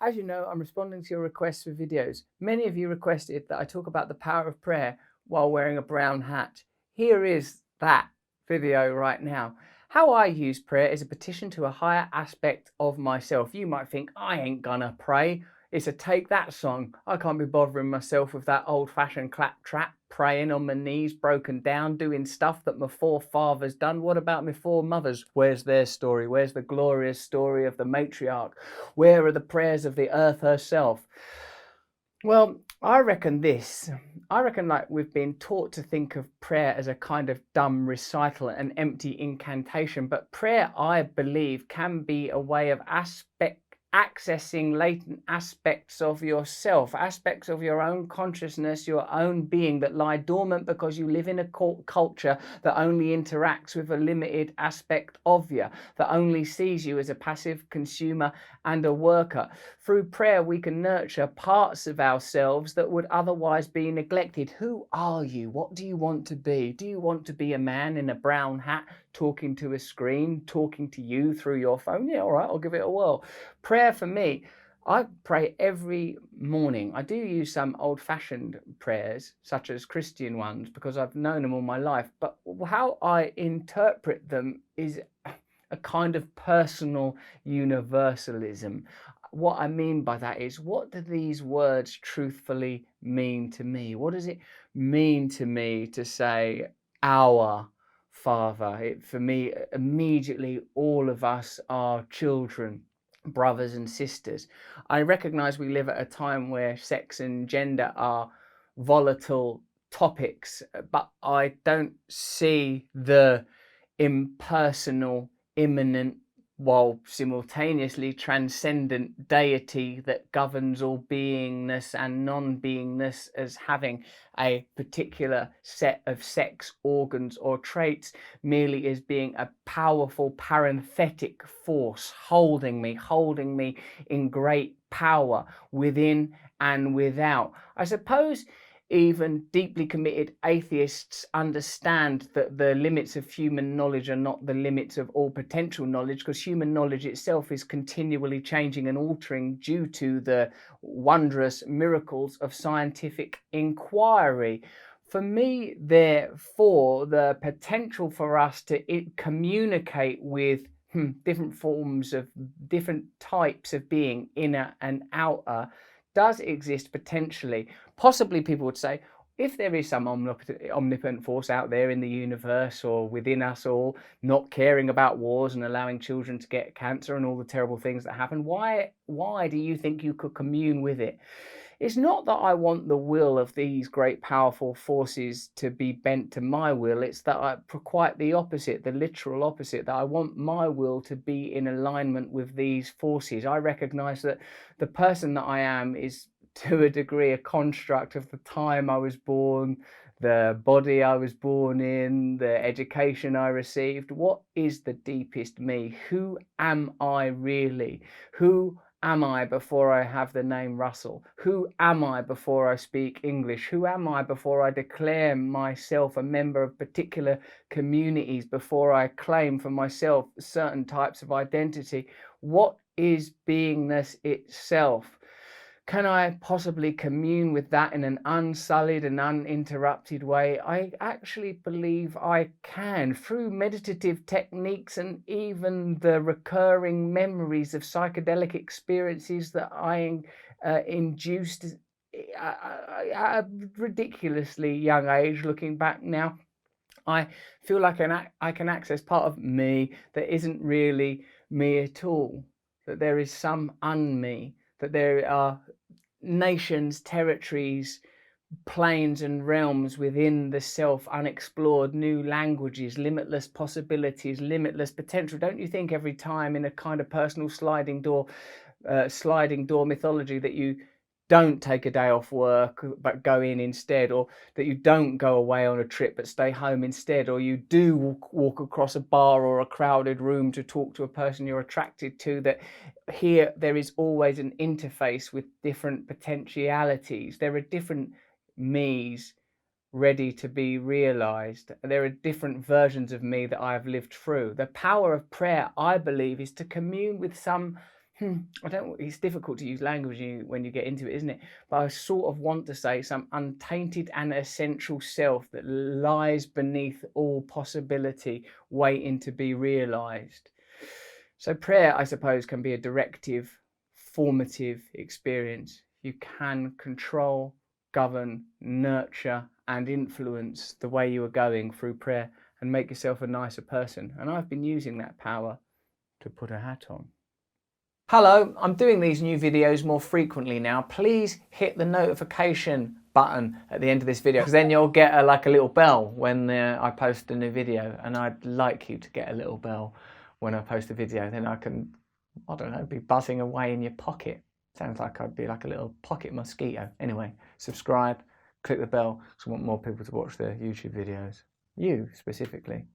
As you know, I'm responding to your requests for videos. Many of you requested that I talk about the power of prayer while wearing a brown hat. Here is that video right now. How I use prayer is a petition to a higher aspect of myself. You might think, I ain't gonna pray. It's a Take That song. I can't be bothering myself with that old-fashioned claptrap, praying on my knees, broken down, doing stuff that my forefathers done. What about my foremothers? Where's their story? Where's the glorious story of the matriarch? Where are the prayers of the earth herself? Well, I reckon like we've been taught to think of prayer as a kind of dumb recital, an empty incantation, but prayer, I believe, can be a way of accessing latent aspects of yourself, aspects of your own consciousness, your own being that lie dormant because you live in a culture that only interacts with a limited aspect of you, that only sees you as a passive consumer and a worker. Through prayer, we can nurture parts of ourselves that would otherwise be neglected. Who are you? What do you want to be? Do you want to be a man in a brown hat talking to a screen, talking to you through your phone? Yeah, all right, I'll give it a whirl. Prayer for me, I pray every morning. I do use some old-fashioned prayers, such as Christian ones, because I've known them all my life. But how I interpret them is a kind of personal universalism. What I mean by that is, what do these words truthfully mean to me? What does it mean to me to say, our Father? For me, immediately, all of us are children, brothers and sisters. I recognize we live at a time where sex and gender are volatile topics, but I don't see the impersonal, immanent, while simultaneously transcendent deity that governs all beingness and non-beingness as having a particular set of sex organs or traits, merely as being a powerful parenthetic force holding me in great power within and without. I suppose even deeply committed atheists understand that the limits of human knowledge are not the limits of all potential knowledge, because human knowledge itself is continually changing and altering due to the wondrous miracles of scientific inquiry. For me, therefore, the potential for us to communicate with different forms of different types of being, inner and outer, does exist potentially. Possibly people would say, if there is some omnipotent force out there in the universe or within us all, not caring about wars and allowing children to get cancer and all the terrible things that happen, why do you think you could commune with it? It's not that I want the will of these great powerful forces to be bent to my will. It's that quite the opposite, the literal opposite, that I want my will to be in alignment with these forces. I recognize that the person that I am is, to a degree, a construct of the time I was born, the body I was born in, the education I received. What is the deepest me? Who am I really? Who am I before I have the name Russell? Who am I before I speak English? Who am I before I declare myself a member of particular communities, before I claim for myself certain types of identity? What is beingness itself? Can I possibly commune with that in an unsullied and uninterrupted way? I actually believe I can, through meditative techniques and even the recurring memories of psychedelic experiences that I induced at a ridiculously young age. Looking back now, I feel like I can access part of me that isn't really me at all, that there is some un-me, that there are nations, territories, planes and realms within the self, unexplored, new languages, limitless possibilities, limitless potential. Don't you think every time in a kind of personal sliding door mythology that you don't take a day off work but go in instead, or that you don't go away on a trip but stay home instead, or you do walk across a bar or a crowded room to talk to a person you're attracted to, that here there is always an interface with different potentialities. There are different me's ready to be realized. There are different versions of me that I have lived through. The power of prayer, I believe, is to commune with some it's difficult to use language when you get into it, isn't it? But I sort of want to say some untainted and essential self that lies beneath all possibility, waiting to be realized. So prayer, I suppose, can be a directive, formative experience. You can control, govern, nurture, and influence the way you are going through prayer and make yourself a nicer person. And I've been using that power to put a hat on. Hello, I'm doing these new videos more frequently now. Please hit the notification button at the end of this video, because then you'll get like a little bell when I post a new video, and I'd like you to get a little bell when I post a video. Then I can, I don't know, be buzzing away in your pocket. Sounds like I'd be like a little pocket mosquito. Anyway, subscribe, click the bell, because I want more people to watch the YouTube videos. You specifically.